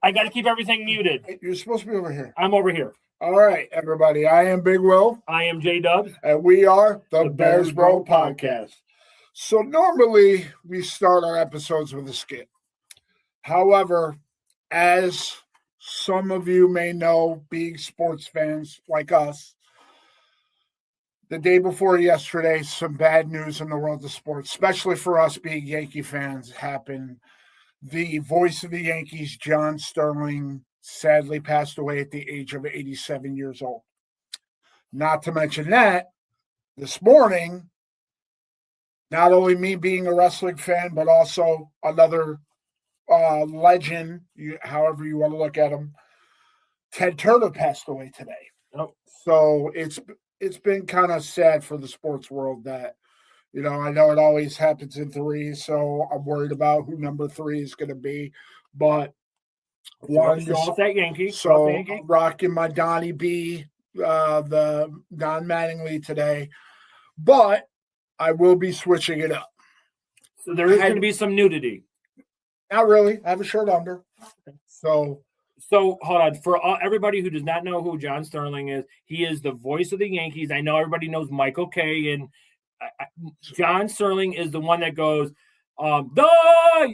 I gotta keep everything muted. You're supposed to be over here. I'm over here. All right, everybody. I am Big Will. I am JDubbs. And we are the Bears Broz Podcast. So normally we start our episodes with a skit. However, as some of you may know, being sports fans like us, the day before yesterday, some bad news in the world of sports, especially for us being Yankee fans, happened. The voice of the Yankees, John Sterling, sadly passed away at the age of 87 years old. Not to mention that, this morning, not only me being a wrestling fan, but also another legend, however you want to look at him, Ted Turner passed away today. Oh. So it's been kind of sad for the sports world that, I know it always happens in threes, so I'm worried about who number 3 is going to be. But I'm rocking my Donnie B, the Don Mattingly today. But I will be switching it up. So there is going to be some nudity. Not really. I have a shirt under. So hold on. For everybody who does not know who John Sterling is, he is the voice of the Yankees. I know everybody knows Michael Kay, and John Sterling is the one that goes, the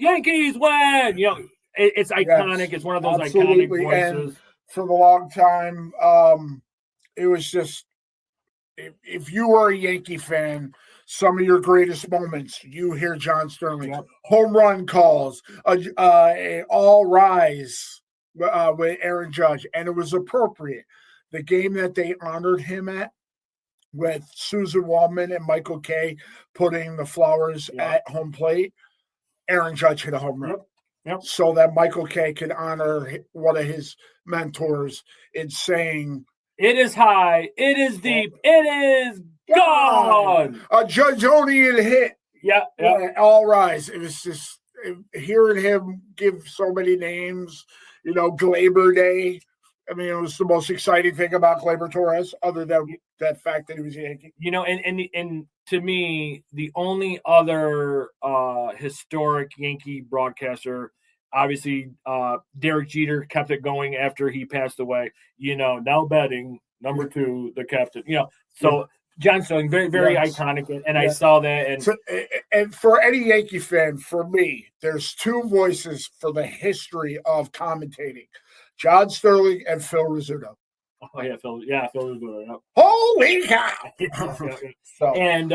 Yankees win. It's iconic. Yes, it's one of those iconic voices. And for the long time, it was just, if you were a Yankee fan, some of your greatest moments, you hear John Sterling. Yep. Home run calls, all rise with Aaron Judge, and it was appropriate. The game that they honored him at, with Susan Waldman and Michael Kay putting the flowers at home plate, Aaron Judge hit a home run. Yep. So that Michael Kay could honor one of his mentors in saying, "It is high, it is deep, it is gone." A Judge only had hit. Yeah. All rise. It was just hearing him give so many names. Glaber Day. I mean, it was the most exciting thing about Gleyber Torres, other than that fact that he was a Yankee. And to me, the only other historic Yankee broadcaster, obviously, Derek Jeter kept it going after he passed away. Now betting number 2, the captain. So John Sterling, very, very iconic, and I saw that. And for any Yankee fan, for me, there's 2 voices for the history of commentating. John Sterling and Phil Rizzuto. Oh yeah, Phil Rizzuto. Yep. Holy cow! So. And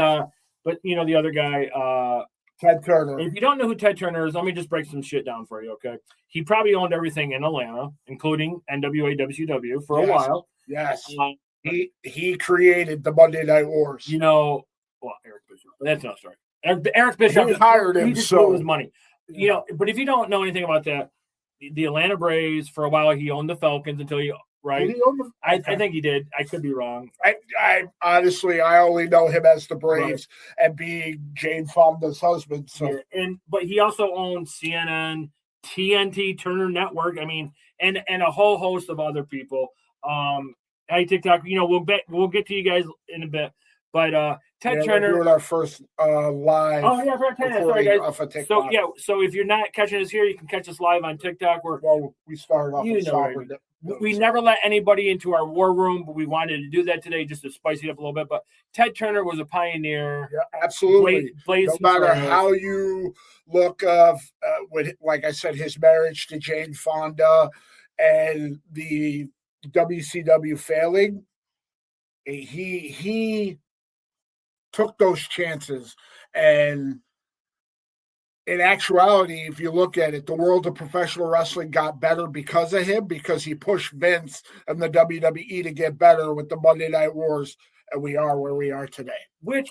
but the other guy, Ted Turner. If you don't know who Ted Turner is, let me just break some shit down for you, okay? He probably owned everything in Atlanta, including NWA, WCW for a while. Yes. He created the Monday Night Wars. Eric Bischoff. That's not story. Eric Bischoff. He hired him, he just blew his money. But if you don't know anything about that, the Atlanta Braves, for a while, he owned the Falcons until he, right? Did he own the, I think he did. I could be wrong. I honestly, I only know him as the Braves and being Jane Fonda's husband. So, but he also owned CNN, TNT, Turner Network. I mean, and a whole host of other people. Hey, TikTok, we'll get to you guys in a bit. But Ted Turner. We're doing our first live. Oh, yeah, for 10 sorry, guys. Off of TikTok. So if you're not catching us here, you can catch us live on TikTok. We started off with soccer. We never let anybody into our war room, but we wanted to do that today just to spice it up a little bit. But Ted Turner was a pioneer. Yeah, absolutely. No matter how you look with, like I said, his marriage to Jane Fonda and the WCW failing, he took those chances, and in actuality, if you look at it, the world of professional wrestling got better because of him, because he pushed Vince and the WWE to get better with the Monday Night Wars, and we are where we are today. Which,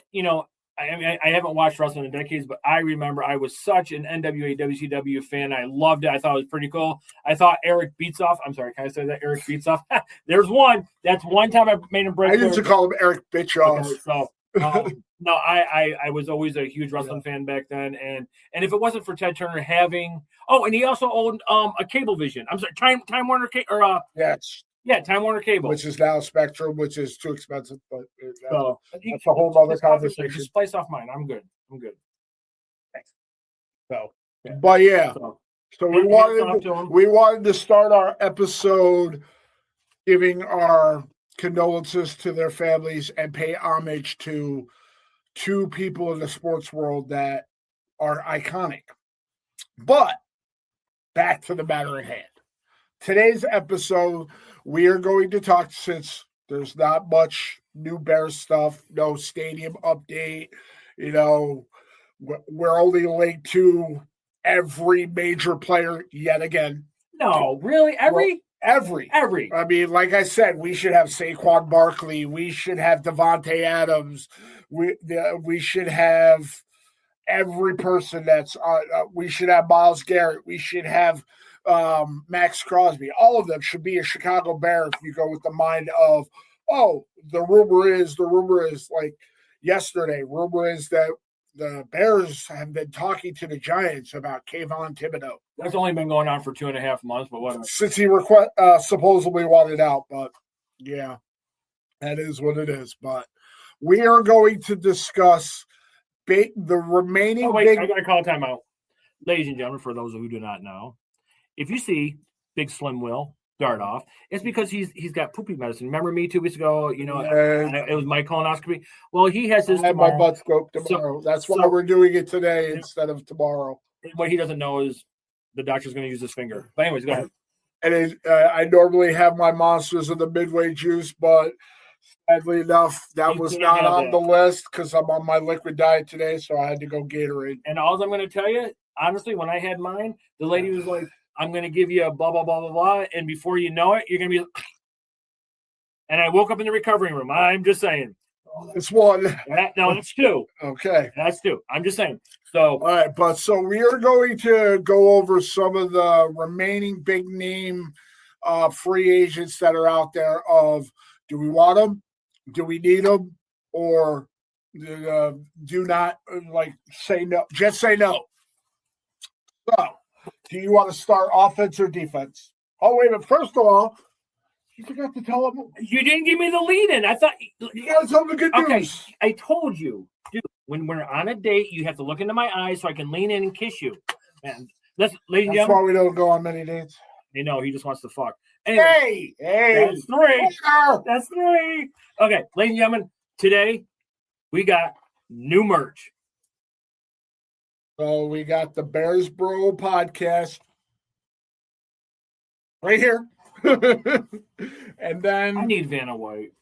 I haven't watched wrestling in decades, but I remember I was such an NWA WCW fan. I loved it. I thought it was pretty cool. I thought Eric Beatsoff. I'm sorry, can I say that? Eric Beatsoff. There's one. That's one time I made him break. I used to call him Eric Bitchoff. Okay, so no, I was always a huge wrestling fan back then, and if it wasn't for Ted Turner having, and he also owned a Cablevision. I'm sorry, Time Warner Time Warner Cable, which is now Spectrum, which is too expensive, but that's a whole other conversation. Just place off mine. I'm good. Thanks. So, but yeah. So we wanted to start our episode giving our condolences to their families and pay homage to two people in the sports world that are iconic. But back to the matter at hand. Today's episode, we are going to talk, since there's not much new Bears stuff, no stadium update, we're only linked to every major player yet again. No, really? Every. I mean, like I said, we should have Saquon Barkley. We should have Devontae Adams. We should have every person that's we should have Myles Garrett. We should have Max Crosby. All of them should be a Chicago Bear if you go with the mind of, the rumor is like yesterday, rumor is that the Bears have been talking to the Giants about Kayvon Thibodeau. That's only been going on for 2.5 months, but whatever. Since he supposedly wanted out, but yeah, that is what it is. But we are going to discuss the remaining. Oh, wait, I got to call a timeout. Ladies and gentlemen, for those who do not know, if you see Big Slim Will dart off, it's because he's got poopy medicine. Remember me 2 weeks ago? It was my colonoscopy. Well, he has his. I had my butt scoped tomorrow. That's why we're doing it today instead of tomorrow. What he doesn't know is the doctor's going to use his finger. But anyways, go ahead. And I normally have my Monsters of the Midway juice, but sadly enough, that was not on the list because I'm on my liquid diet today, so I had to go Gatorade. And all I'm going to tell you, honestly, when I had mine, the lady was like, I'm going to give you a blah, blah, blah, blah, blah. And before you know it, you're going to be. And I woke up in the recovery room. I'm just saying. It's one. No, it's two. Okay. That's two. I'm just saying. So. All right. But so we are going to go over some of the remaining big name free agents that are out there of, do we want them? Do we need them? Or do not say no. Just say no. So. Do you want to start offense or defense? Oh, wait, but first of all, you forgot to tell them. You didn't give me the lead in. I thought. You got to tell them the good news. Okay, I told you. Dude, when we're on a date, you have to look into my eyes so I can lean in and kiss you. And ladies and gentlemen. That's why we don't go on many dates. You know, he just wants to fuck. Anyway, hey. That's three. That's three. Okay, ladies and gentlemen, today we got new merch. So we got the Bears Broz Podcast right here. And then I need Vanna White.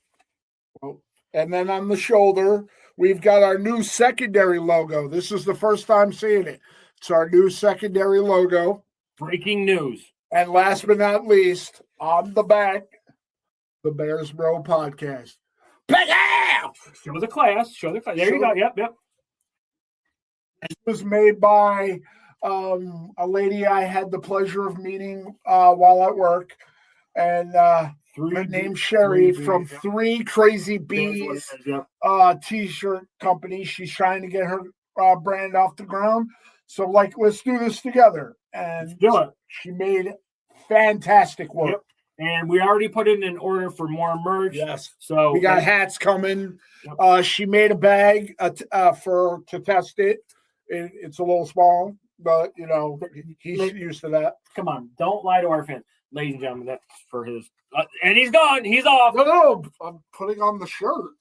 And then on the shoulder, we've got our new secondary logo. This is the first time seeing it. It's our new secondary logo. Breaking news. And last but not least, on the back, the Bears Broz Podcast. Show the class. There you go. Yep. It was made by a lady I had the pleasure of meeting while at work, and her name's Sherry from Three Crazy Bees T-shirt company. She's trying to get her brand off the ground. So, let's do this together. And let's do it. She made fantastic work. Yep. And we already put in an order for more merch. Yes. So we got hats coming. Yep. She made a bag to test it. It's a little small, but, he's used to that. Come on. Don't lie to our fans. Ladies and gentlemen, that's for his. And he's gone. He's off. No, I'm putting on the shirt.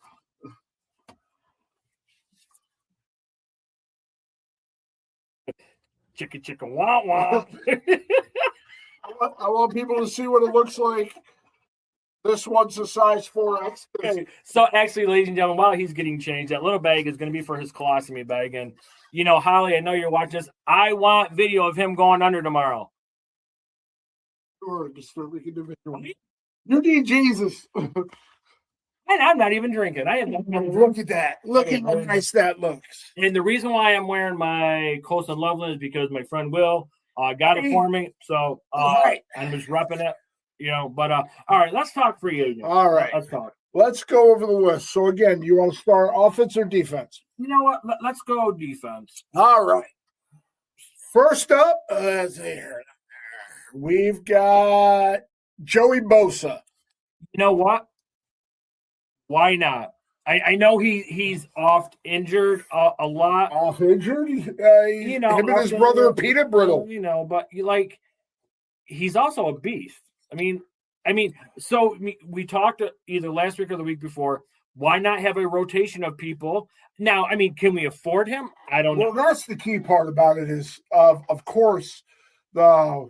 Chicka, wah, wah. I want people to see what it looks like. This one's a size 4X. Okay. So, actually, ladies and gentlemen, while he's getting changed, that little bag is going to be for his colostomy bag. And, Holly, I know you're watching this. I want video of him going under tomorrow. Sure, disturbing individual. You need Jesus. And I'm not even drinking. Look at that. Look at how nice that looks. And the reason why I'm wearing my Coast and Loveland is because my friend Will got it for me. So I'm just repping it. But all right, let's talk free agent. All right. Let's talk. Let's go over the list. So, again, you want to start offense or defense? You know what? Let's go defense. All right. First up, let's see here. We've got Joey Bosa. You know what? Why not? I know he's oft injured a lot. Off injured? Him and his brother Peanut Brittle. But he's also a beast. I mean, so we talked either last week or the week before. Why not have a rotation of people? Now, I mean, can we afford him? I don't know. Well, that's the key part about it is, of course, the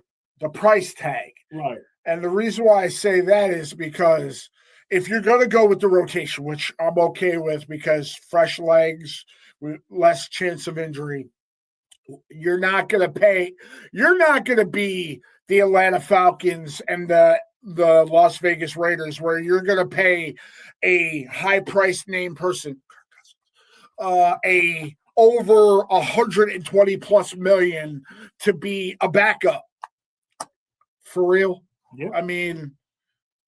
price tag. Right. And the reason why I say that is because if you're going to go with the rotation, which I'm okay with because fresh legs, with less chance of injury, you're not going to be the Atlanta Falcons and the Las Vegas Raiders where you're going to pay a high-priced name person a over 120 plus million to be a backup. For real? Yeah. I mean,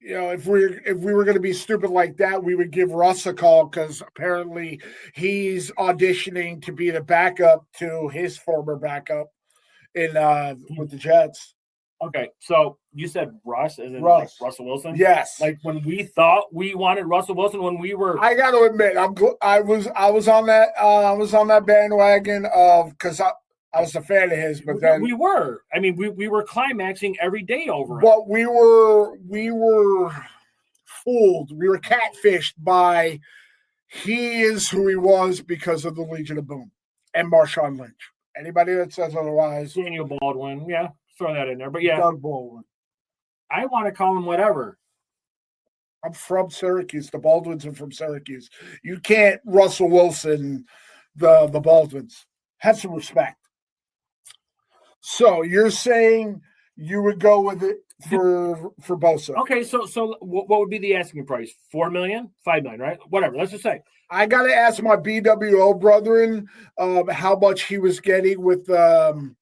if we were going to be stupid like that, we would give Russ a call because apparently he's auditioning to be the backup to his former backup in with the Jets. Okay, so you said Russ, as in Russ. Like Russell Wilson? Yes. Like when we thought we wanted Russell Wilson when we were. I got to admit, I was on that bandwagon of because I was a fan of his, but then we were. I mean, we were climaxing every day over it. But we were fooled. We were catfished by he is who he was because of the Legion of Boom and Marshawn Lynch. Anybody that says otherwise, Daniel Baldwin, yeah, throw that in there. But yeah, Doug Baldwin. I want to call him whatever. I'm from Syracuse. The Baldwins are from Syracuse. You can't Russell Wilson the Baldwins. Have some respect. So you're saying you would go with it for Bosa? Okay, so what would be the asking price? $4 million, $5 million, right? Whatever. Let's just say. I got to ask my BWO brethren how much he was getting with the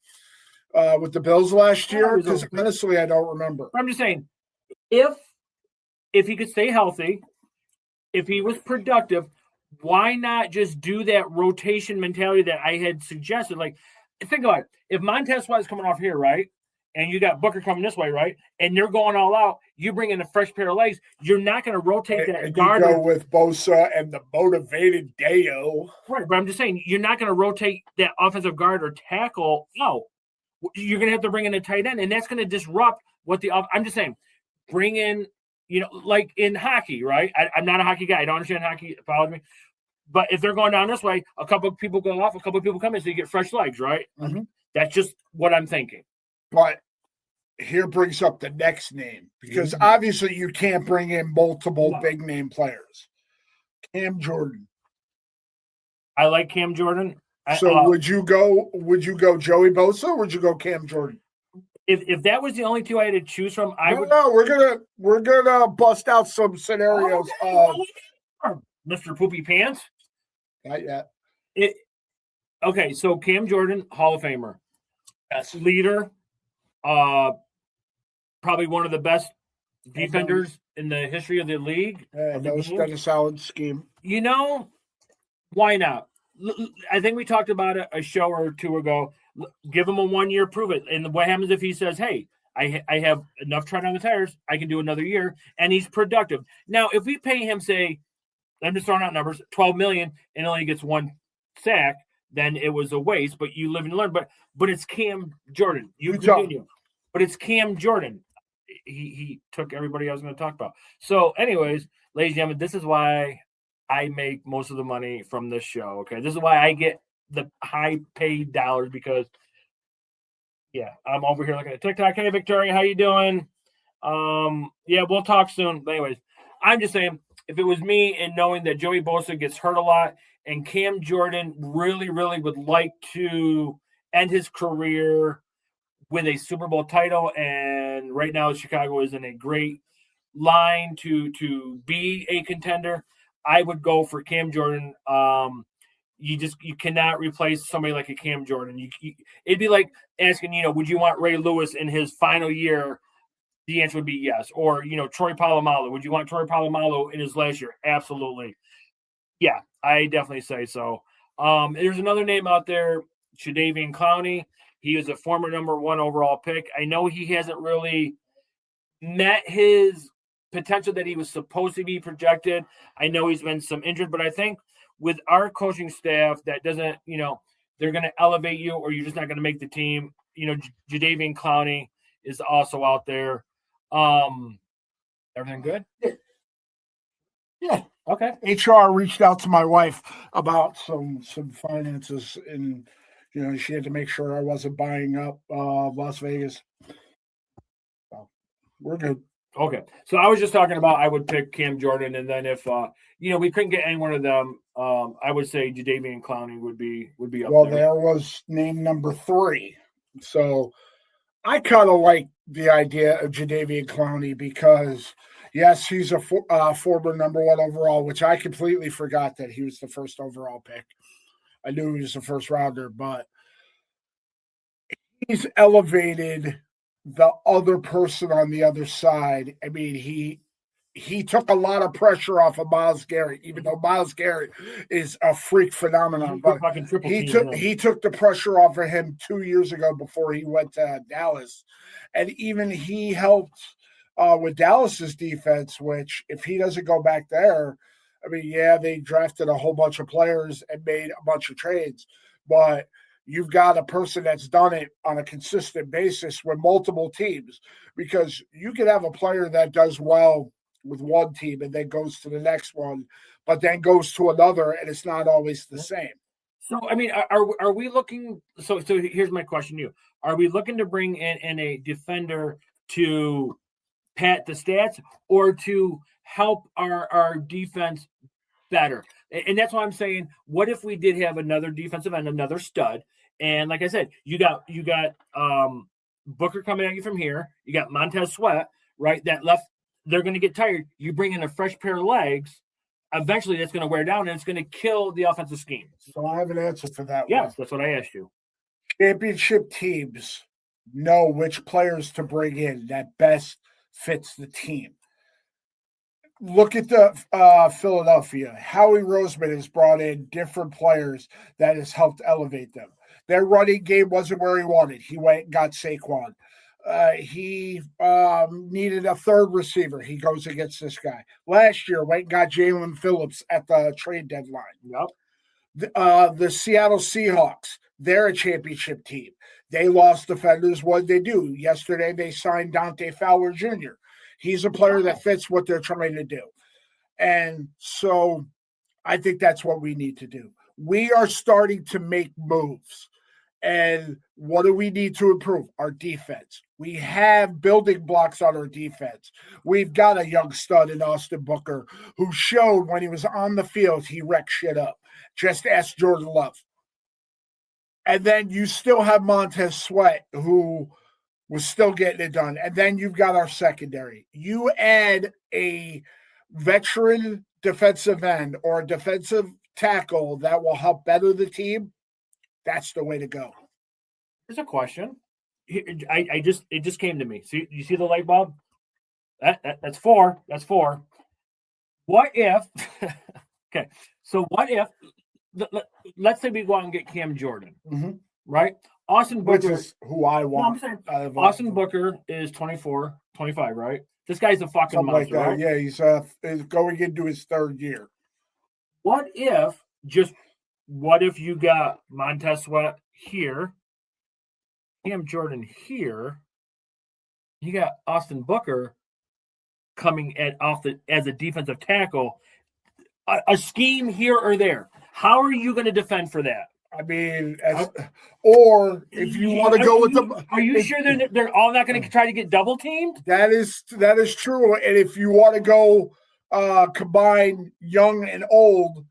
Bills last year because honestly, I don't remember. I'm just saying, if he could stay healthy, if he was productive, why not just do that rotation mentality that I had suggested? Like, think about it. If Montez Sweat is coming off here, right, and you got Booker coming this way, right, and they're going all out, you bring in a fresh pair of legs, you're not going to rotate that and guard. You go with Bosa and the motivated Deo. Right, but I'm just saying, you're not going to rotate that offensive guard or tackle. No. You're going to have to bring in a tight end, and that's going to disrupt what I'm just saying, bring in, like in hockey, right? I'm not a hockey guy. I don't understand hockey. Follow me. But if they're going down this way, a couple of people go off, a couple of people come in, so you get fresh legs, right? Mm-hmm. That's just what I'm thinking. But here brings up the next name, because obviously you can't bring in multiple big name players. Cam Jordan. I like Cam Jordan. Would you go Joey Bosa or would you go Cam Jordan? If that was the only two I had to choose from, No, we're gonna bust out some scenarios of Mr. Poopy Pants. Not yet. Okay, so Cam Jordan, Hall of Famer. Yes. Leader. Probably one of the best defenders in the history of the league. That was a solid scheme. Why not? I think we talked about it a show or two ago. Give him a 1 year, prove it. And what happens if he says, hey, I have enough tread on the tires, I can do another year, and he's productive. Now, if we pay him, say, I'm just throwing out numbers, $12 million, and only gets one sack, then it was a waste, but you live and learn. But it's Cam Jordan. You continue. But it's Cam Jordan. He took everybody I was going to talk about. So, anyways, ladies and gentlemen, this is why I make most of the money from this show, okay? This is why I get the high-paid dollars because, yeah, I'm over here looking at TikTok. Hey, Victoria, how you doing? Yeah, we'll talk soon. But anyways, I'm just saying, if it was me and knowing that Joey Bosa gets hurt a lot and Cam Jordan really, really would like to end his career with a Super Bowl title, and right now Chicago is in a great line to be a contender, I would go for Cam Jordan. You cannot replace somebody like a Cam Jordan. It'd be like asking, would you want Ray Lewis in his final year? The answer would be yes. Or, Troy Polamalu. Would you want Troy Polamalu in his last year? Absolutely. Yeah, I definitely say so. There's another name out there, Jadeveon Clowney. He was a former number 1 overall pick. I know he hasn't really met his potential that he was supposed to be projected. I know he's been some injured, but I think with our coaching staff that doesn't, they're going to elevate you or you're just not going to make the team. Jadeveon Clowney is also out there. Everything good? Yeah. Okay. HR reached out to my wife about some finances, and she had to make sure I wasn't buying up Las Vegas. So we're good. Okay. So I was just talking about I would pick Cam Jordan, and then if we couldn't get any one of them, I would say Jadeveon Clowney would be up well, there. There was name number 3. So I kind of like the idea of Jadeveon Clowney because, yes, he's a former number 1 overall, which I completely forgot that he was the first overall pick. I knew he was the first rounder, but he's elevated the other person on the other side. I mean, he took a lot of pressure off of Myles Garrett, even though Myles Garrett is a freak phenomenon. But he took the pressure off of him 2 years ago before he went to Dallas. And even he helped with Dallas's defense, which if he doesn't go back there, I mean, yeah, they drafted a whole bunch of players and made a bunch of trades, but you've got a person that's done it on a consistent basis with multiple teams, because you could have a player that does well with one team and then goes to the next one, but then goes to another, and it's not always the same. So, I mean, are we looking – so here's my question to you. Are we looking to bring in a defender to pad the stats or to help our defense better? And that's why I'm saying, what if we did have another defensive end, another stud? And like I said, you got Booker coming at you from here. You got Montez Sweat, right? That left, they're going to get tired. You bring in a fresh pair of legs. Eventually, that's going to wear down, and it's going to kill the offensive scheme. So I have an answer for that. Yes, that's what I asked you. Championship teams know which players to bring in that best fits the team. Look at the Philadelphia. Howie Roseman has brought in different players that has helped elevate them. Their running game wasn't where he wanted. He went and got Saquon. He needed a third receiver. He goes against this guy. Last year, went and got Jalen Phillips at the trade deadline. Yep. The Seattle Seahawks, they're a championship team. They lost defenders. What did they do? Yesterday, they signed Dante Fowler Jr. He's a player that fits what they're trying to do. And so I think that's what we need to do. We are starting to make moves. And what do we need to improve? Our defense. We have building blocks on our defense. We've got a young stud in Austin Booker who showed when he was on the field, he wrecked shit up. Just ask Jordan Love. And then you still have Montez Sweat, who was still getting it done. And then you've got our secondary. You add a veteran defensive end or a defensive tackle that will help better the team. That's the way to go. Here's a question. It just came to me. See, you see the light bulb? That's 4. That's 4. What if? Okay, so what if? Let's say we go out and get Cam Jordan, right? Austin Booker, which is who I want. No, Austin Booker is 24, 25, right? This guy's a fucking monster, like that. Right? Yeah, he's going into his 3rd year. What if you got Montez Sweat here, Cam Jordan here, you got Austin Booker coming as a defensive tackle, a scheme here or there? How are you going to defend for that? I mean, or if you want to go with them, are you sure they're all not going to try to get double teamed? That is true. And if you want to go combine young and old,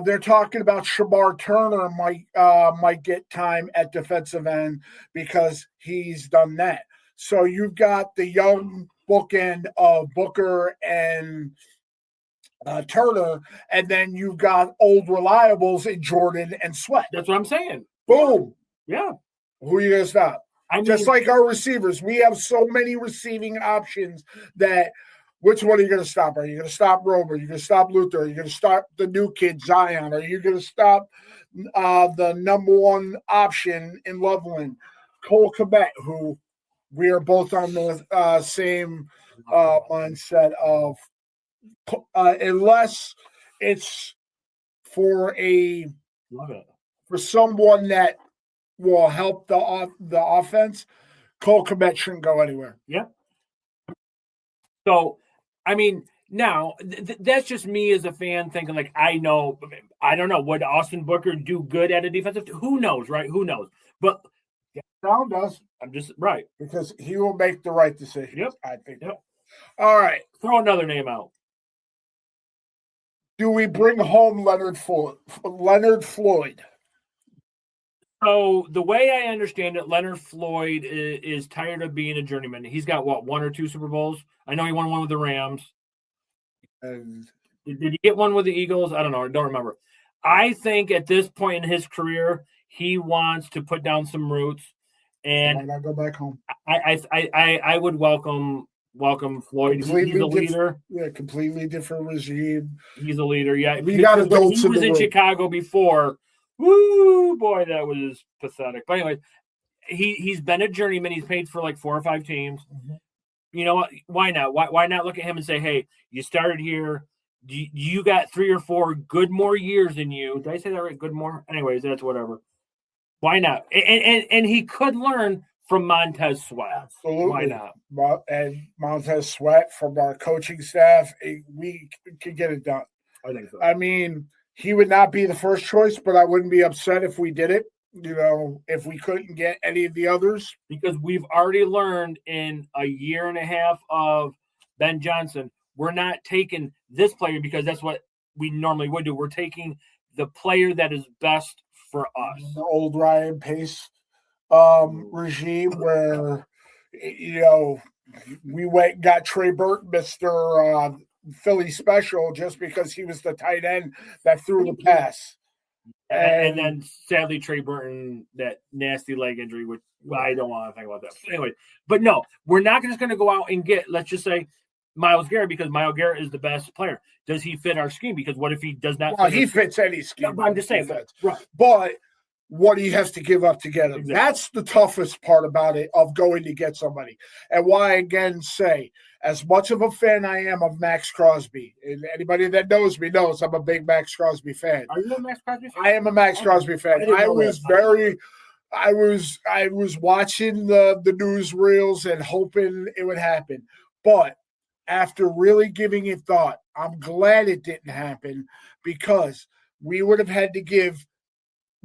they're talking about Shamar Turner might get time at defensive end because he's done that. So you've got the young bookend of Booker and Turner, and then you've got old reliables in Jordan and Sweat. That's what I'm saying. Boom. Yeah. Who are you going to stop? Just like our receivers, we have so many receiving options that which one are you going to stop? Are you going to stop Romer? Are you going to stop Luther? Are you going to stop the new kid, Zion? Are you going to stop the number 1 option in Loveland, Cole Kmet, who we are both on the same mindset of unless it's for someone that will help the offense. Cole Kmet shouldn't go anywhere. Yeah. So, I mean, now that's just me as a fan thinking like I don't know, would Austin Booker do good at a defensive? Who knows, right? Who knows? But Brown does. I'm just right because he will make the right decision. Yep. I think. Yep. All right. Throw another name out. Do we bring home Leonard Floyd? So the way I understand it, Leonard Floyd is tired of being a journeyman. He's got one or two Super Bowls. I know he won one with the Rams. Did he get one with the Eagles? I don't know. I don't remember. I think at this point in his career, he wants to put down some roots, and I go back home. I would welcome Floyd. He's a leader. Completely different regime. He's a leader. Yeah, we got adults. He was in Chicago before. Woo, boy, that was pathetic. But anyway, he's been a journeyman. He's paid for like 4 or 5 teams. Mm-hmm. You know what? Why not? Why not look at him and say, hey, you started here. You got 3 or 4 good more years than you. Did I say that right? Good more? Anyways, that's whatever. Why not? And he could learn from Montez Sweat. Absolutely. Why not? And Montez Sweat from our coaching staff, we could get it done. I think so. I mean, he would not be the first choice, but I wouldn't be upset if we did it. You know, if we couldn't get any of the others. Because we've already learned in a year and a half of Ben Johnson, we're not taking this player because that's what we normally would do. We're taking the player that is best for us. The old Ryan Pace regime where, you know, we went and got Trey Burton, Mr. Philly special, just because he was the tight end that threw the pass. And then, sadly, Trey Burton, that nasty leg injury, which I don't want to think about that. Anyway, but no, we're not just going to go out and get, let's just say, Myles Garrett, because Myles Garrett is the best player. Does he fit our scheme? Because what if he does not? Well, he fits any scheme. No, I'm just saying. Right. But what he has to give up to get him. Exactly. That's the toughest part about it, of going to get somebody. And why, again, say, as much of a fan I am of Max Crosby, and anybody that knows me knows I'm a big Max Crosby fan. Are you a Max Crosby fan? I am a Max Crosby fan. I was watching the newsreels and hoping it would happen. But after really giving it thought, I'm glad it didn't happen, because we would have had to give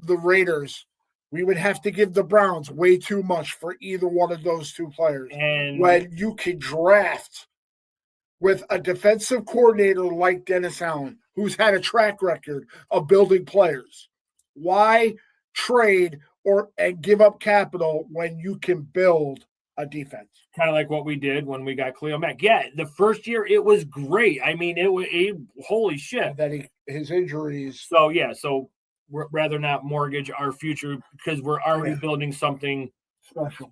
the Raiders, we would have to give the Browns way too much for either one of those two players. And when you can draft with a defensive coordinator like Dennis Allen, who's had a track record of building players, why trade and give up capital when you can build a defense? Kind of like what we did when we got Khalil Mack. Yeah, the first year it was great. I mean, holy shit. And then his injuries. So we'd rather not mortgage our future because we're already building something special.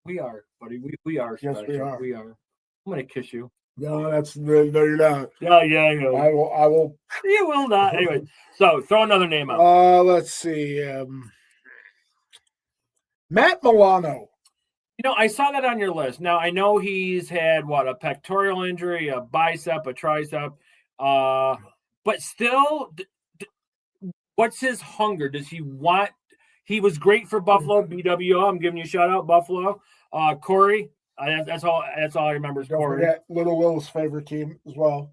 We are, buddy. We are special. Yes, we are. We are. I'm going to kiss you. No, you're not. Yeah, I know. I will. You will not. Anyway, so throw another name out. Let's see. Matt Milano. You know, I saw that on your list. Now, I know he's had, a pectoral injury, a bicep, a tricep. But still, what's his hunger? Does he want – he was great for Buffalo, BWO. I'm giving you a shout-out, Buffalo. Corey, that's all I remember is Corey. Don't forget Little Will's favorite team as well.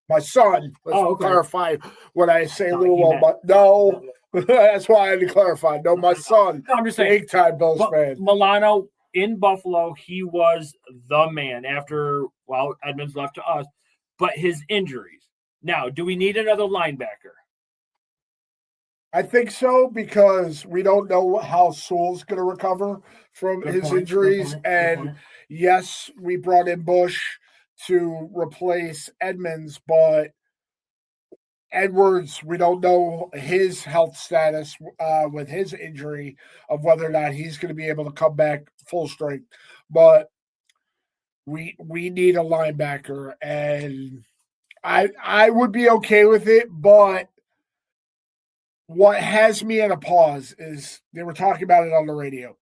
My son. Let's clarify when I say Little Will. But no, that's why I had to clarify. No, my son. No, I'm just saying. Big-time Bills fan. Milano – in Buffalo, he was the man after, Edmonds left to us. But his injuries. Now, do we need another linebacker? I think so, because we don't know how Sewell's going to recover from his injuries. And yes, we brought in Bush to replace Edmonds, but Edwards, we don't know his health status with his injury of whether or not he's going to be able to come back full strength. But we need a linebacker, and I would be okay with it. But what has me in a pause is they were talking about it on the radio.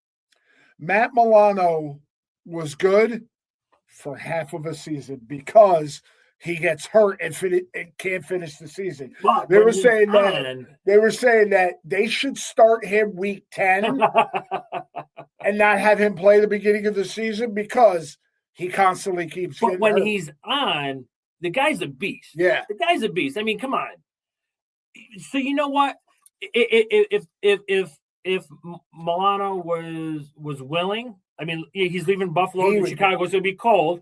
Matt Milano was good for half of a season because he gets hurt and can't finish the season. But They were saying that they should start him week 10 and not have him play the beginning of the season because he constantly keeps getting hurt. But when he's on, the guy's a beast. Yeah. The guy's a beast. I mean, come on. So you know what? If Milano was willing, I mean, he's leaving Buffalo to Chicago, so it'd be cold,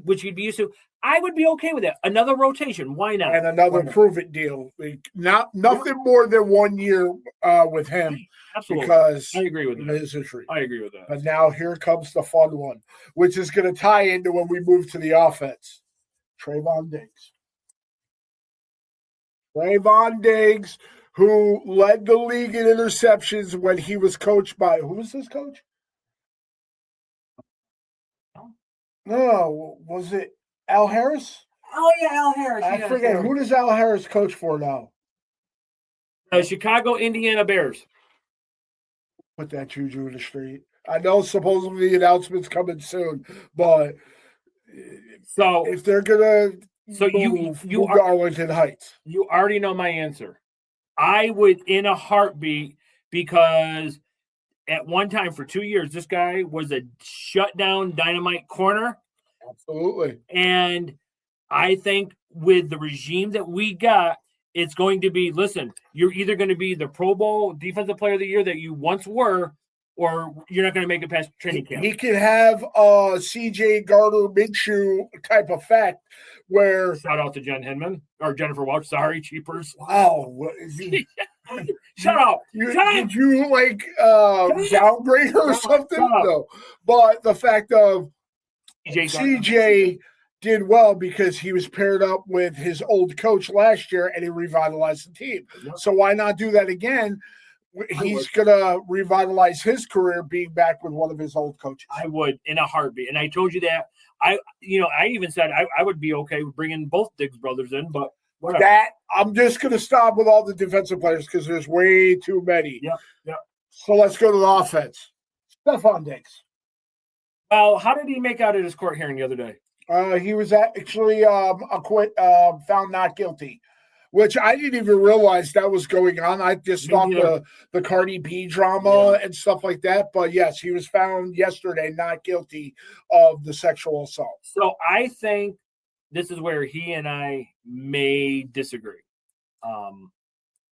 which he'd be used to. I would be okay with that. Another rotation, why not? And another prove-it deal. Nothing more than 1 year with him. Absolutely. Because I agree with that. His history. I agree with that. But now here comes the fun one, which is going to tie into when we move to the offense. Trevon Diggs. Trevon Diggs, who led the league in interceptions when he was coached by – who was his coach? No, was it Al Harris? Oh, yeah, Al Harris. I forget. Who does Al Harris coach for now? Chicago, Indiana Bears. Put that juju in the street. I know supposedly the announcement's coming soon, but if they're gonna move Arlington Heights, you already know my answer. I would in a heartbeat because at one time for 2 years this guy was a shutdown dynamite corner. Absolutely. And I think with the regime that we got, it's going to be, listen, you're either going to be the Pro Bowl Defensive Player of the Year that you once were, or you're not going to make it past training camp. He can have a C.J. Gardner-Minshew type effect where... Shout out to Jen Hinman, or Jennifer Welch, sorry, cheapers. Wow. What is he? Shut up. Did you, downgrade her or something? No. But the fact of C.J. did well because he was paired up with his old coach last year and he revitalized the team. Yep. So why not do that again? He's going to revitalize his career being back with one of his old coaches. I would in a heartbeat. And I told you that. I even said I would be okay with bringing both Diggs brothers in, but whatever. I'm just going to stop with all the defensive players because there's way too many. Yeah. So let's go to the offense. Stefon Diggs. Well, how did he make out at his court hearing the other day? He was actually found not guilty, which I didn't even realize that was going on. I just thought the Cardi B drama and stuff like that. But yes, he was found yesterday not guilty of the sexual assault. So I think this is where he and I may disagree.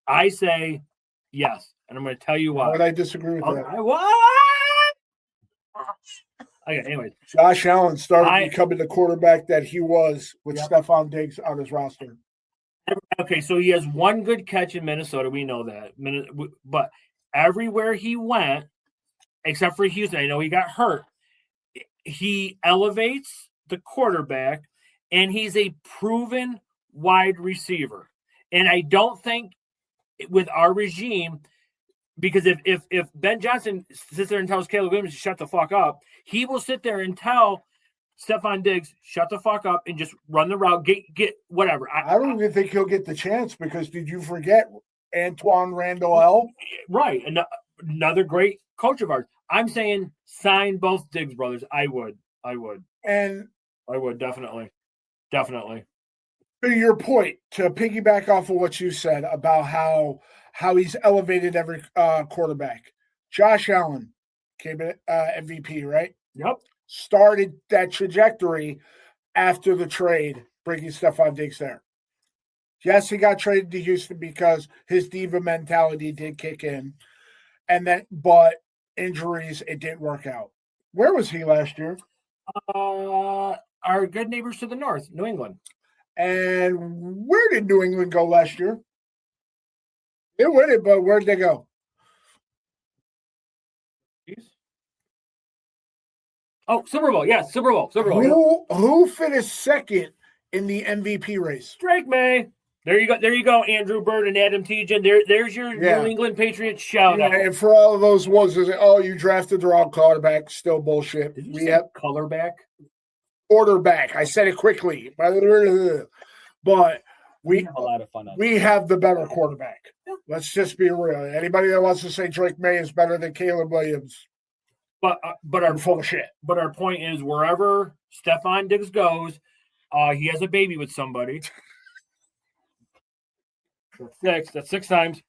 I say yes, and I'm going to tell you why. Why would I disagree with that? What? Okay, anyways. Josh Allen started becoming the quarterback that he was with Stefon Diggs on his roster. Okay, so he has one good catch in Minnesota. We know that. But everywhere he went, except for Houston, I know he got hurt, he elevates the quarterback, and he's a proven wide receiver. And I don't think with our regime – because if Ben Johnson sits there and tells Caleb Williams to shut the fuck up, he will sit there and tell Stefon Diggs, shut the fuck up and just run the route, get whatever. I don't even think he'll get the chance because did you forget Antoine Randall? Right. Another great coach of ours. I'm saying sign both Diggs brothers. I would. And I would, definitely. Definitely. To your point, to piggyback off of what you said about how he's elevated every quarterback. Josh Allen came in MVP, right? Yep. Started that trajectory after the trade, bringing Stefon Diggs there. Yes, he got traded to Houston because his diva mentality did kick in. But injuries, it didn't work out. Where was he last year? Our good neighbors to the north, New England. And where did New England go last year? They win it, but where'd they go? Oh, Super Bowl. Yeah, Super Bowl. Who finished second in the MVP race? Drake May. There you go, Andrew Bird and Adam Tejan. There's your New England Patriots shout out. And for all of those ones, you drafted the wrong quarterback. Still bullshit. Did you say color back? Order back. I said it quickly. But we have a lot of fun. We have the better quarterback. Let's just be real. Anybody that wants to say Drake May is better than Caleb Williams. But our full of shit. But our point is, wherever Stefon Diggs goes, he has a baby with somebody. That's six times,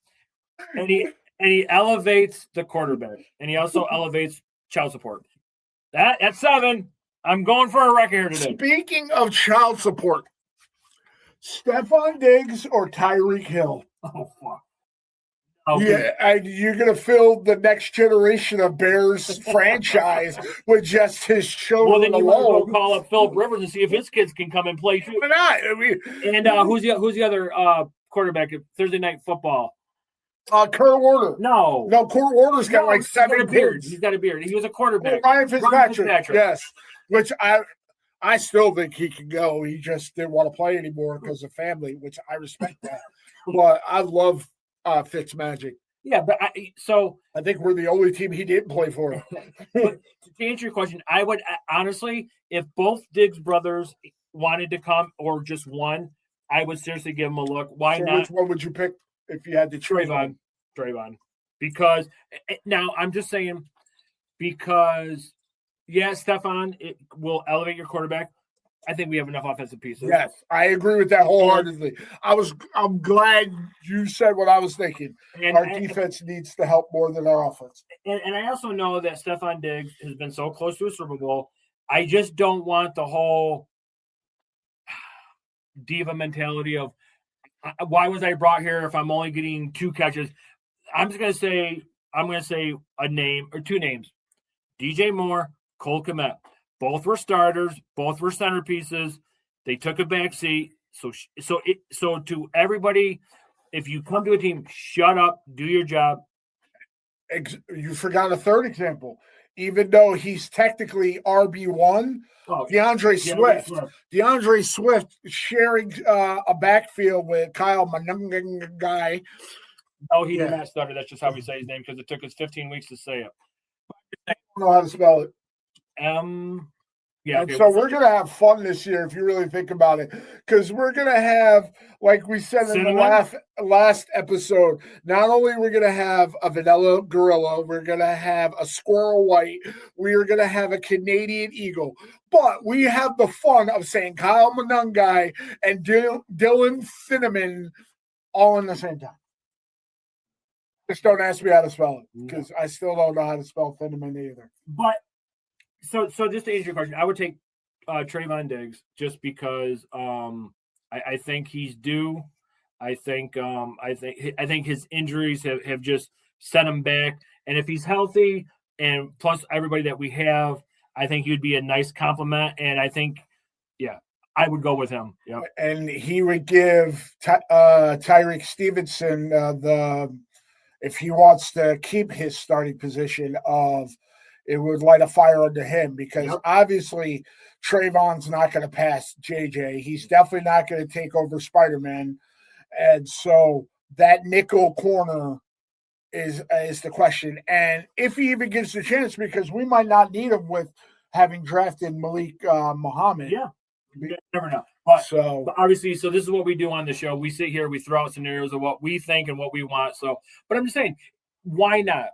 and he elevates the quarterback, and he also elevates child support. That's 7. I'm going for a record here today. Speaking of child support, Stefon Diggs or Tyreek Hill? Oh fuck. Okay. Yeah, you're going to fill the next generation of Bears franchise with just his children. Well, then you might go call up Philip Rivers and see if his kids can come and play too. Why not? I mean, and who's the other quarterback at Thursday Night Football? Kurt Warner. No, Kurt Warner's got like 7 beards. He's got a beard. He was a quarterback. Ryan Fitzpatrick. Yes, which I still think he can go. He just didn't want to play anymore because of family, which I respect that. But I love Fitzmagic. Yeah, but I think we're the only team he didn't play for. But to answer your question, I would honestly, if both Diggs brothers wanted to come or just one, I would seriously give them a look. Why not? Which one would you pick if you had to choose? Trayvon. Because now I'm just saying, because Stefon, it will elevate your quarterback. I think we have enough offensive pieces. Yes, I agree with that wholeheartedly. I'm glad you said what I was thinking. Our defense needs to help more than our offense. And I also know that Stefon Diggs has been so close to a Super Bowl. I just don't want the whole diva mentality of why was I brought here if I'm only getting 2 catches. I'm going to say a name or 2 names. DJ Moore, Cole Kmet. Both were starters. Both were centerpieces. They took a back seat. So to everybody, if you come to a team, shut up, do your job. You forgot a third example. Even though he's technically RB1, DeAndre Swift sharing a backfield with Kyle Manungai. Oh, he did not stutter. That's just how we say his name because it took us 15 weeks to say it. I don't know how to spell it. Yeah. And so we're going to have fun this year if you really think about it, because we're going to have, like we said in the last episode, not only we're going to have a vanilla gorilla, we're going to have a squirrel white, we are going to have a Canadian eagle, but we have the fun of saying Kyle Manungai and Dylan Finneman all in the same time. Just don't ask me how to spell it, because I still don't know how to spell Finneman either. But So just to answer your question, I would take Trayvon Diggs just because I think he's due. I think his injuries have just set him back. And if he's healthy, and plus everybody that we have, I think he would be a nice compliment. And I think, I would go with him. Yeah, and he would give Tyreek Stevenson if he wants to keep his starting position it would light a fire under him because obviously Trayvon's not going to pass JJ. He's definitely not going to take over Spider-Man. And so that nickel corner is the question. And if he even gets the chance, because we might not need him with having drafted Malik Muhammad. Yeah, you never know. But obviously, so this is what we do on the show. We sit here, we throw out scenarios of what we think and what we want. So, but I'm just saying, why not?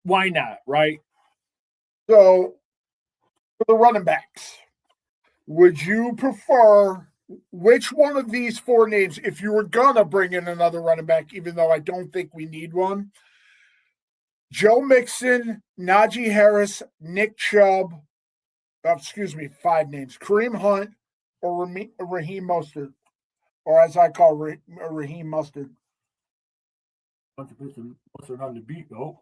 Why not, right? So, for the running backs, would you prefer which one of these 4 names, if you were going to bring in another running back, even though I don't think we need one? Joe Mixon, Najee Harris, Nick Chubb, 5 names, Kareem Hunt, or Raheem Mostert, or as I call Raheem Mustard. Mustard on the beat, though.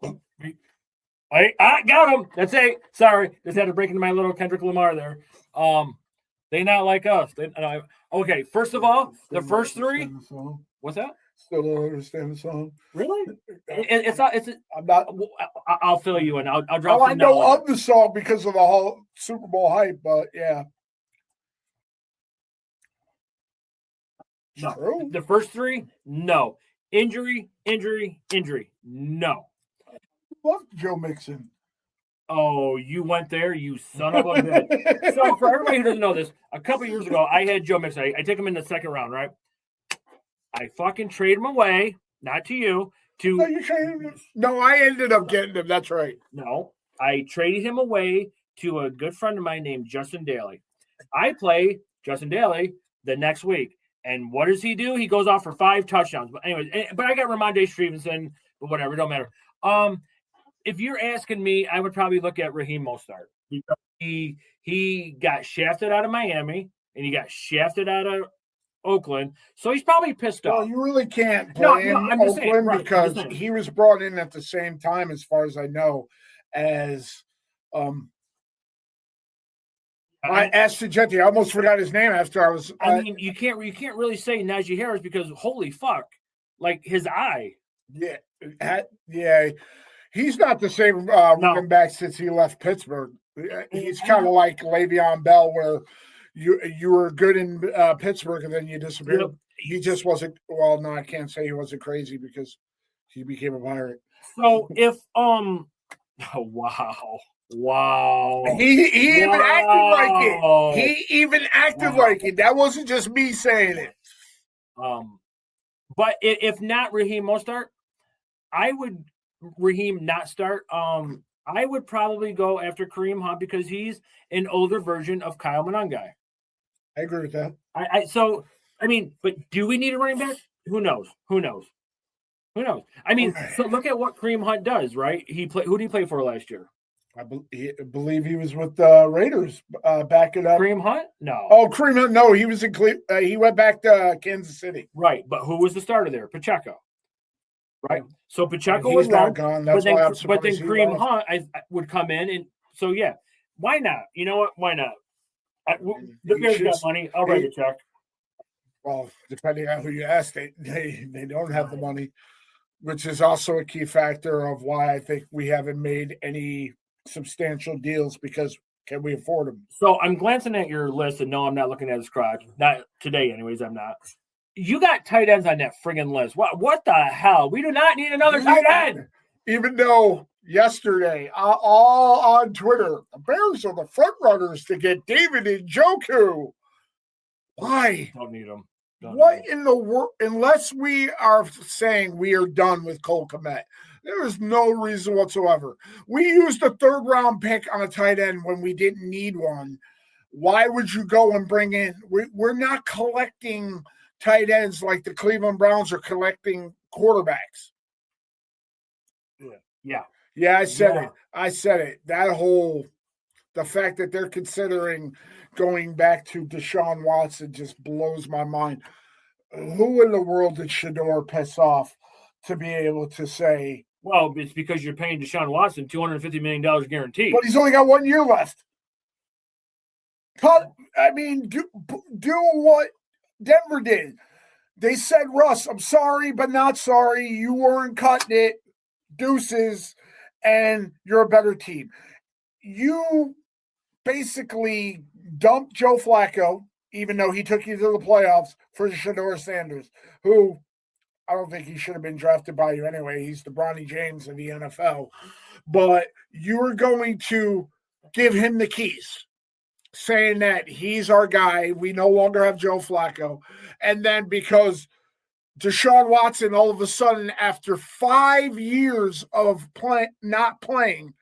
I got him. That's it. Sorry, just had to break into my little Kendrick Lamar there. They not like us. Okay, first of all, the first 3. What's that? Still don't understand the song. Really? It's not. I'm not. I'll fill you in. I'll drop. I know of the song because of the whole Super Bowl hype, but yeah. No. True. The first 3, no. Injury, no. Love Joe Mixon. Oh, you went there, you son of a bitch. So for everybody who doesn't know this, a couple years ago, I had Joe Mixon. I take him in the 2nd round, right? I fucking trade him away, not to you. No, you traded him. No, I ended up getting him. That's right. No. I traded him away to a good friend of mine named Justin Daly. I play Justin Daly the next week. And what does he do? He goes off for 5 touchdowns. But anyway, but I got Ramondre Stevenson, but whatever, it don't matter. If you're asking me, I would probably look at Raheem Mostert. He got shafted out of Miami, and he got shafted out of Oakland. So he's probably pissed off. Well, you really can't blame Oakland because he was brought in at the same time, as far as I know, as Ashton Jeanty. I almost forgot his name after I was. I mean, you can't really say Najee Harris because holy fuck, like his eye. Yeah, he's not the same running back since he left Pittsburgh. He's kind of like Le'Veon Bell, where you were good in Pittsburgh and then you disappeared. Yep. He just wasn't. Well, no, I can't say he wasn't crazy because he became a Pirate. So if Wow. He even acted like it. He even acted like it. That wasn't just me saying it. But if not Raheem Mostert, I would Raheem not start. I would probably go after Kareem Hunt because he's an older version of Kyle Monangai. I agree with that. But do we need a running back? Who knows? I mean, so look at what Kareem Hunt does, right? Who did he play for last year? I believe he was with the Raiders. Back it up. Kareem Hunt? No. Oh, Kareem Hunt. No, he was in he went back to Kansas City. Right, but who was the starter there? Pacheco. Right. So Pacheco was not gone. That's why I'm surprised. But then Kareem Hunt I would come in, and so yeah, why not? You know what? Why not? The Bears got money. I'll write a check. Well, depending on who you ask, they don't have the money, which is also a key factor of why I think we haven't made any substantial deals because can we afford them? So I'm glancing at your list, and no, I'm not looking at his crotch. Not today, anyways. I'm not. You got tight ends on that friggin' list. What the hell? We do not need another tight end. Even though yesterday, all on Twitter, the Bears are the front runners to get David Njoku. Why? Don't need him. What in the world? Unless we are saying we are done with Cole Kmet, there is no reason whatsoever. We used a 3rd-round pick on a tight end when we didn't need one. Why would you go and bring in? We're not collecting tight ends like the Cleveland Browns are collecting quarterbacks. Yeah, I said it. The fact that they're considering going back to Deshaun Watson just blows my mind. Who in the world did Shador piss off to be able to say? Well, it's because you're paying Deshaun Watson $250 million guaranteed. But he's only got 1 year left. Do what Denver did. They said, Russ, I'm sorry, but not sorry. You weren't cutting it. Deuces, and you're a better team. You basically dumped Joe Flacco, even though he took you to the playoffs, for Shador Sanders, who I don't think he should have been drafted by you anyway. He's the Bronny James of the NFL. But you were going to give him the keys, saying that he's our guy. We no longer have Joe Flacco. And then because Deshaun Watson, all of a sudden, after 5 years of not playing,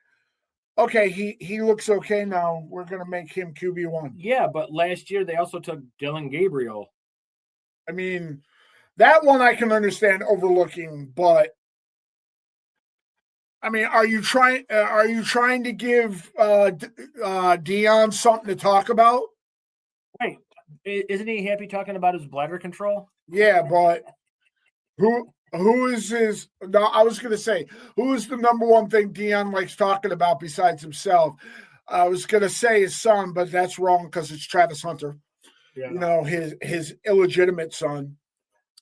okay, he looks okay now. We're going to make him QB1. Yeah, but last year they also took Dylan Gabriel. I mean, that one I can understand overlooking, but I mean, are you trying to give Dion something to talk about? Wait, isn't he happy talking about his bladder control? Yeah, but who is his? No, I was going to say, who is the number one thing Dion likes talking about besides himself? I was going to say his son, but that's wrong because it's Travis Hunter. Yeah. You know, his illegitimate son.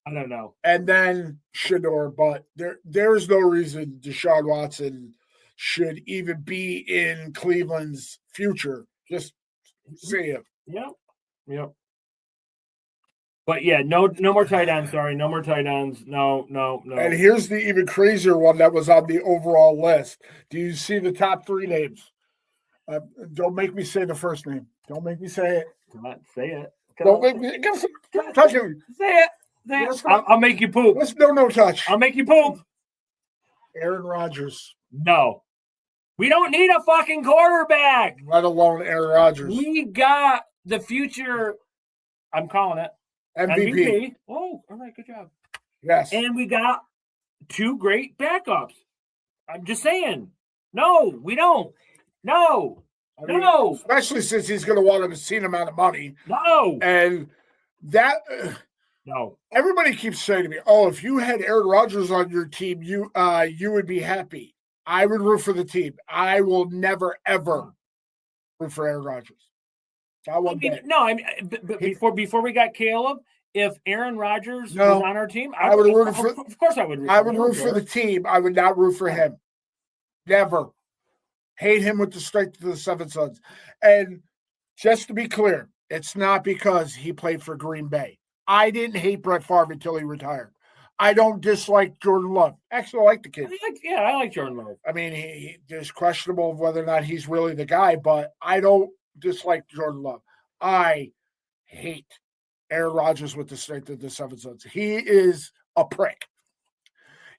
I don't know. And then Shador, but there's no reason Deshaun Watson should even be in Cleveland's future. Just see it. Yep. But yeah, no more tight ends. Sorry, no more tight ends. No. And here's the even crazier one that was on the overall list. Do you see the top 3 names? Don't make me say the first name. Don't make me say it. Come on, say it. Don't make me touch me. Say it. I'll make you poop. Let's no touch. I'll make you poop. Aaron Rodgers. No. We don't need a fucking quarterback. Let alone Aaron Rodgers. We got the future. I'm calling it MVP. Oh, all right, good job. Yes. And we got 2 great backups. I'm just saying. No, we don't. No. No. Especially since he's going to want an obscene amount of money. No. And that. No. Everybody keeps saying to me, "Oh, if you had Aaron Rodgers on your team, you would be happy." I would root for the team. I will never ever root for Aaron Rodgers. But before we got Caleb, if Aaron Rodgers was on our team, I would root for. Of course, I would. Root for the team. I would not root for him. Never. Hate him with the strength of the seven sons. And just to be clear, it's not because he played for Green Bay. I didn't hate Brett Favre until he retired. I don't dislike Jordan Love. Actually, I like the kid. I like Jordan Love. I mean, he is questionable of whether or not he's really the guy, but I don't dislike Jordan Love. I hate Aaron Rodgers with the strength of the seven sons. He is a prick.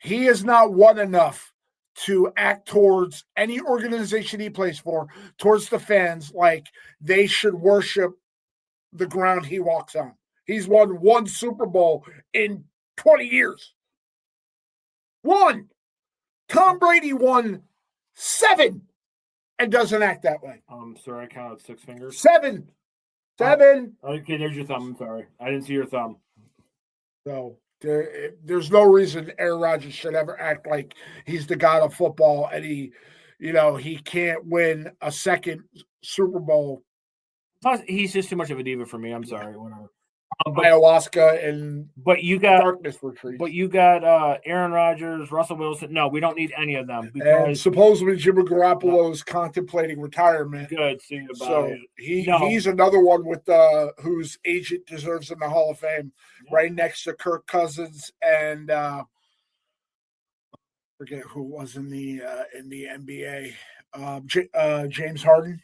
He is not one enough to act towards any organization he plays for, towards the fans, like they should worship the ground he walks on. He's won 1 Super Bowl in 20 years. 1. Tom Brady won 7 and doesn't act that way. Sorry, I counted 6 fingers. 7. Okay, there's your thumb. I'm sorry. I didn't see your thumb. So there's no reason Aaron Rodgers should ever act like he's the god of football and he can't win a second Super Bowl. Plus, he's just too much of a diva for me. I'm sorry. Whatever. Ayahuasca and darkness retreat. But you got Aaron Rodgers, Russell Wilson. No, we don't need any of them. And supposedly Jimmy Garoppolo is contemplating retirement. Good, see about it. He's another one with whose agent deserves in the Hall of Fame, right next to Kirk Cousins and forget who was in the NBA, James Harden.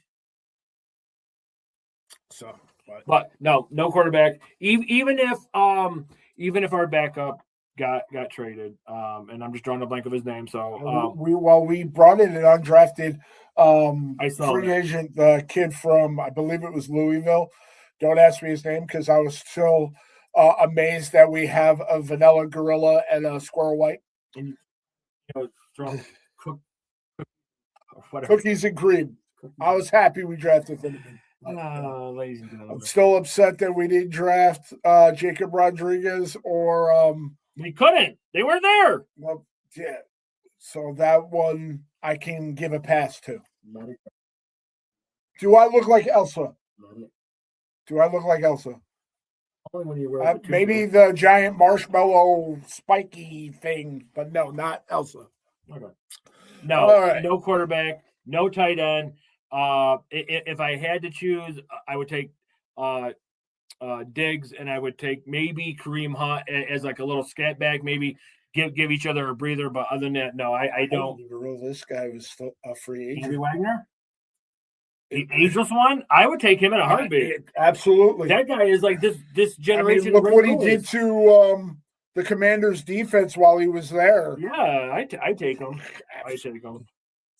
So. But no quarterback. Even if our backup got traded, and I'm just drawing a blank of his name. So we brought in an undrafted free agent kid from, I believe it was Louisville. Don't ask me his name because I was still amazed that we have a vanilla gorilla and a squirrel white. And, cookies and cream. I was happy we drafted him. Ladies and gentlemen. I'm still upset that we didn't draft Jacob Rodriguez or we couldn't. They weren't there. Well, yeah. So that one I can give a pass to. Do I look like Elsa? Only when you wear maybe the giant marshmallow spiky thing, but no, not Elsa. Okay. No, no quarterback, no tight end. If I had to choose, I would take Diggs, and I would take maybe Kareem Hunt as like a little scat back, maybe give each other a breather. But other than that, no, I don't. This guy was still a free agent. Andy Wagner, the ageless one, I would take him in a heartbeat. Absolutely, that guy is like this generation. Look what he did to the Commanders' defense while he was there. Yeah, I take him. I take him,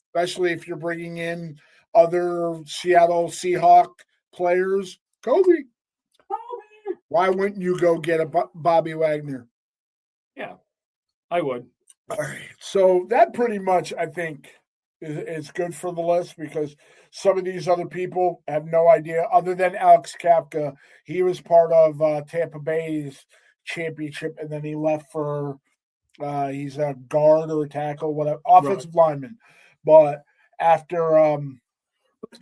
especially if you're bringing in other Seattle Seahawk players. Kobe. Why wouldn't you go get a Bobby Wagner? Yeah, I would. All right. So that pretty much, I think, is good for the list because some of these other people have no idea. Other than Alex Kapka, he was part of Tampa Bay's championship, and then he left for he's a guard or a tackle, whatever, offensive lineman. But after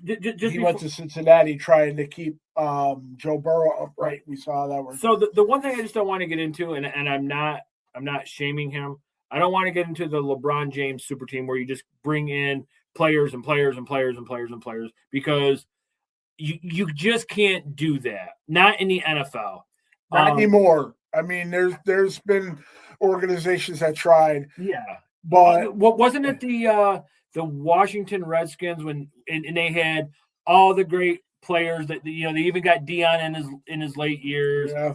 he went to Cincinnati trying to keep Joe Burrow upright. We saw that one. So the one thing I just don't want to get into, and I'm not shaming him. I don't want to get into the LeBron James super team where you just bring in players and players and players and players and players because you just can't do that. Not in the NFL. Not anymore. I mean, there's been organizations that tried. Yeah, but wasn't it the Washington Redskins when and they had all the great players that they even got Deion in his late years. Yeah.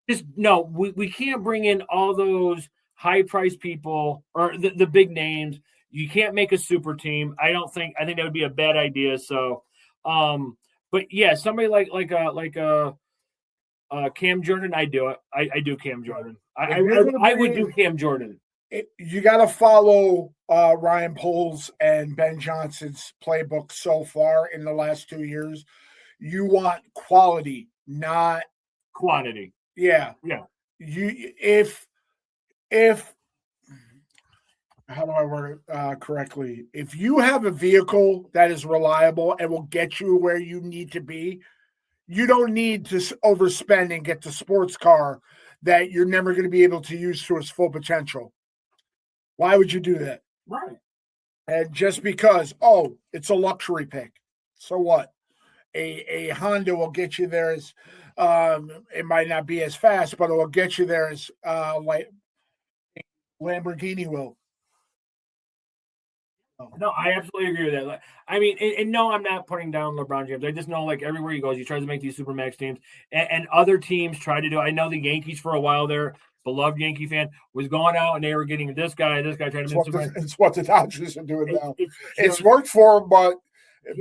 Just no, we can't bring in all those high priced people or the big names. You can't make a super team. I think that would be a bad idea. So, but yeah, somebody like Cam Jordan, I do it. I do Cam Jordan. I would do Cam Jordan. You got to follow Ryan Poles and Ben Johnson's playbook so far in the last 2 years. You want quality, not quantity. Yeah. If how do I word it correctly? If you have a vehicle that is reliable and will get you where you need to be, you don't need to overspend and get the sports car that you're never going to be able to use to its full potential. Why would you do that? Right. And just because, it's a luxury pick. So what? A Honda will get you there as it might not be as fast, but it will get you there as like Lamborghini will. No, I absolutely agree with that. I mean, and no, I'm not putting down LeBron James. I just know, like, everywhere he goes, he tries to make these Supermax teams, and other teams try to do it. I know the Yankees for a while there, beloved Yankee fan, was going out and they were getting this guy trying to make Supermax. It's what the Dodgers are doing now. It's worked for them, but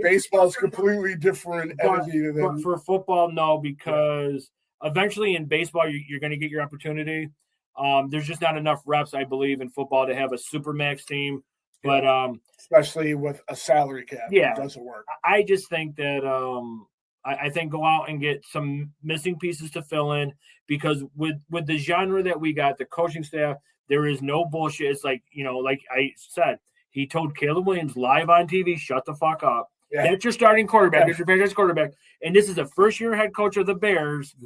baseball is completely different entity to them. But for football, no, because eventually in baseball, you're going to get your opportunity. There's just not enough reps, I believe, in football to have a Supermax team. But especially with a salary cap, it doesn't work. I just think that I think go out and get some missing pieces to fill in, because with the genre that we got, the coaching staff, there is no bullshit. It's like, like I said, he told Caleb Williams live on TV, shut the fuck up. Yeah. That's your starting quarterback. That's your franchise quarterback. And this is a first-year head coach of the Bears.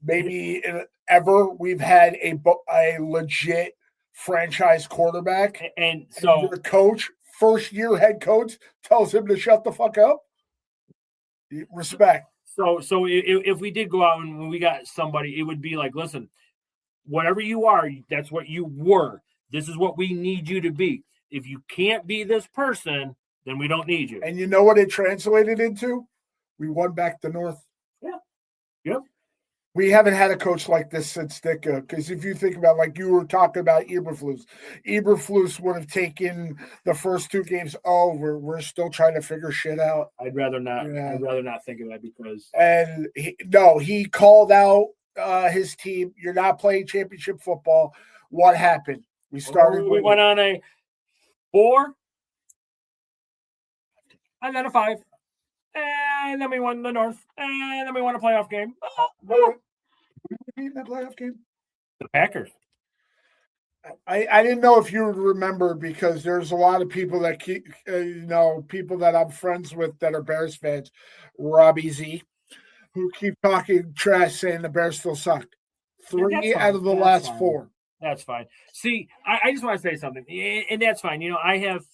Maybe ever we've had a legit franchise quarterback, and so the coach, first-year head coach, tells him to shut the fuck up. Respect. So if we did go out and we got somebody, it would be like, listen, whatever you are, that's what you were. This is what we need you to be. If you can't be this person, then we don't need you. And you know what it translated into? We won back the North. Yeah. Yep. We haven't had a coach like this since Ditka, because if you think about, like you were talking about Eberflus would have taken the first 2 games. We're still trying to figure shit out. I'd rather not. Yeah. I'd rather not think of that, because he called out his team. You're not playing championship football. What happened? We went on a 4 and then a 5. And then we won the North, and then we won a playoff game. Who beat that playoff game? The Packers. I didn't know if you would remember, because there's a lot of people that keep, people that I'm friends with that are Bears fans, Robbie Z, who keep talking trash, saying the Bears still suck. 3 out of the last 4. That's fine. See, I just want to say something, and that's fine. I have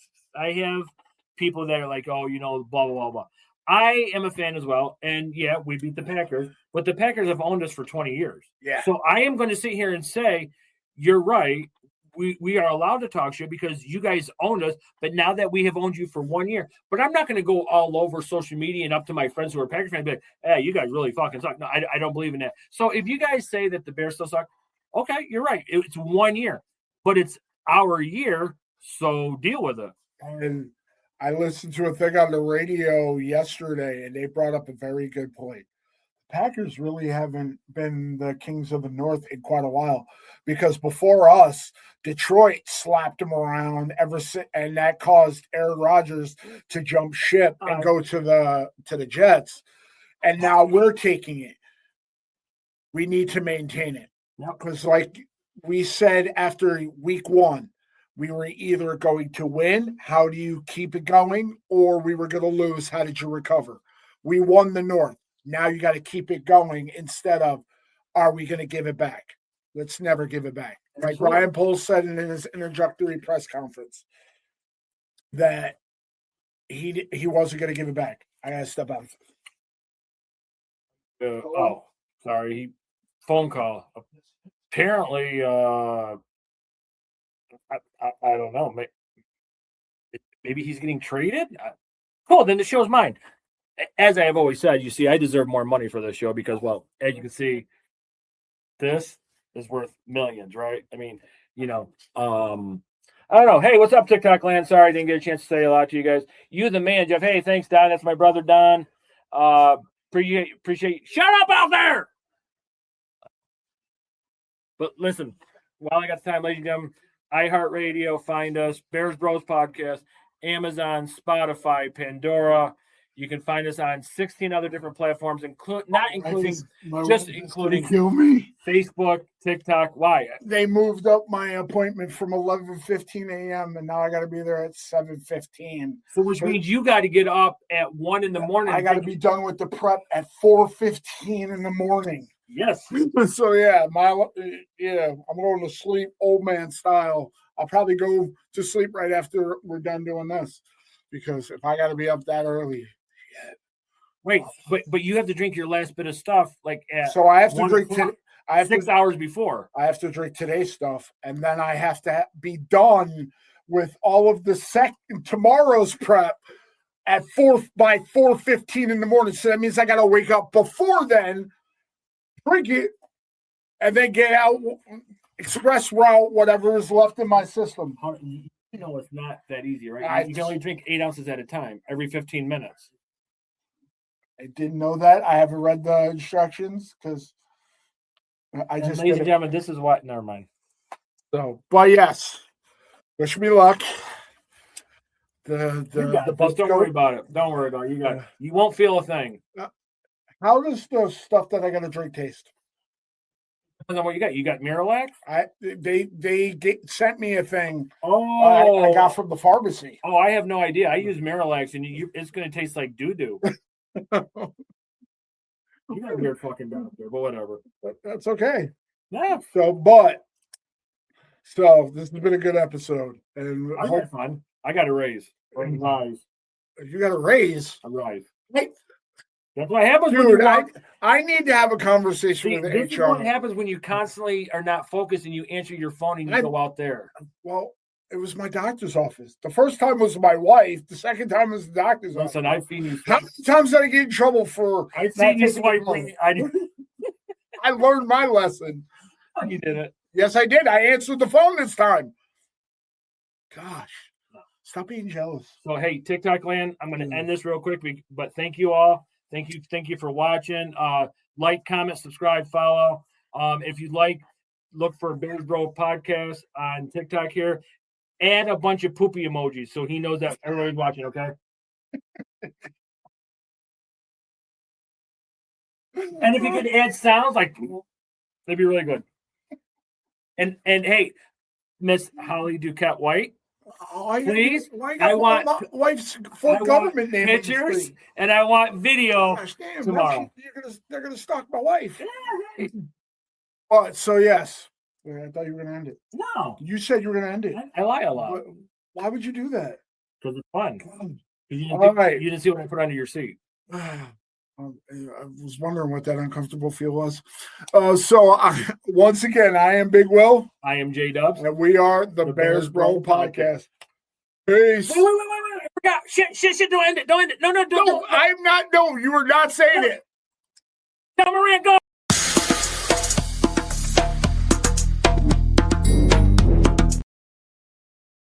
people that are like, blah, blah, blah, blah. I am a fan as well, and we beat the Packers, but the Packers have owned us for 20 years. Yeah. So I am going to sit here and say, you're right. We are allowed to talk shit because you guys owned us, but now that we have owned you for 1 year, but I'm not going to go all over social media and up to my friends who are Packers fans and be like, hey, you guys really fucking suck. No, I don't believe in that. So if you guys say that the Bears still suck, okay, you're right. It's 1 year, but it's our year, so deal with it. And I listened to a thing on the radio yesterday, and they brought up a very good point. Packers really haven't been the kings of the North in quite a while, because before us, Detroit slapped them around and that caused Aaron Rodgers to jump ship and go to the Jets. And now we're taking it. We need to maintain it. Because like we said after week 1, we were either going to win, how do you keep it going, or we were going to lose, how did you recover? We won the North. Now you got to keep it going instead of, are we going to give it back? Let's never give it back. Like Ryan Poles said in his introductory press conference, that he wasn't going to give it back. I got to step out. Sorry. Phone call. Apparently, I don't know. Maybe he's getting traded? Cool, then the show's mine. As I have always said, you see, I deserve more money for this show because, well, as you can see, this is worth millions, right? I mean, I I don't know. Hey, what's up, TikTok land? Sorry, I didn't get a chance to say a lot to you guys. You the man, Jeff. Hey, thanks, Don. That's my brother, Don. Appreciate. Shut up out there. But listen, while I got the time, ladies and gentlemen, iHeartRadio, find us, Bears Broz Podcast, Amazon, Spotify, Pandora. You can find us on 16 other different platforms, including kill me. Facebook, TikTok. Why? They moved up my appointment from 11:15 a.m. and now I got to be there at 7:15. So which means you got to get up at 1 in the morning. I got to be done with the prep at 4:15 in the morning. Yes. So I'm going to sleep old man style. I'll probably go to sleep right after we're done doing this, because if I got to be up that early. Wait, but you have to drink your last bit of stuff so I have to drink 6 hours before. I have to drink today's stuff, and then I have to be done with all of the tomorrow's prep at by 4:15 in the morning. So that means I got to wake up before then, drink it, and then get out, express route whatever is left in my system. You know it's not that easy, right? You can only drink 8 ounces at a time every 15 minutes. I didn't know that. I haven't read the instructions because ladies and gentlemen, this is what. Never mind. So, but yes, wish me luck. Don't worry about it. Don't worry about it. You got it. You won't feel a thing. How does the stuff that I got to drink taste? Depends on what you got. You got Miralax? They sent me a thing. Oh, I got from the pharmacy. Oh, I have no idea. I use Miralax, and it's going to taste like doo-doo. You got a weird fucking doctor, but whatever. That's okay. Yeah. So this has been a good episode, and I had fun. I got a raise. Rise. You got a raise? A rise. Hey. That's what happens, dude. I need to have a conversation with this HR. Is what happens when you constantly are not focused and you answer your phone and you go out there. Well, it was my doctor's office. The first time was my wife. The second time was the doctor's office. Listen, I've seen you. How many times did I get in trouble for? I've seen you swipe. I learned my lesson. Oh, you did it. Yes, I did. I answered the phone this time. Gosh, stop being jealous. So, hey, TikTok land, I'm going to end this real quick, but thank you all. Thank you for watching. Like, comment, subscribe, follow. If you'd like, look for Bears Broz Podcast on TikTok here. Add a bunch of poopy emojis so he knows that everybody's watching, okay? And if you could add sounds, that'd be really good. And hey, Miss Holly Duquette White, please. I want my wife's full government name. Pictures, and I want video tomorrow. They're gonna stalk my wife. So yes. I thought you were gonna end it. No. You said you were gonna end it. I lie a lot. Why would you do that? Because it's fun. You didn't see what I put under your seat. I was wondering what that uncomfortable feel was. Once again, I am Big Will. I am JDubbs. And we are the Bears Broz Podcast. Peace. Wait. I forgot. Shit. Don't end it. No, I'm not. No, you were not saying it. Tell Moran, go.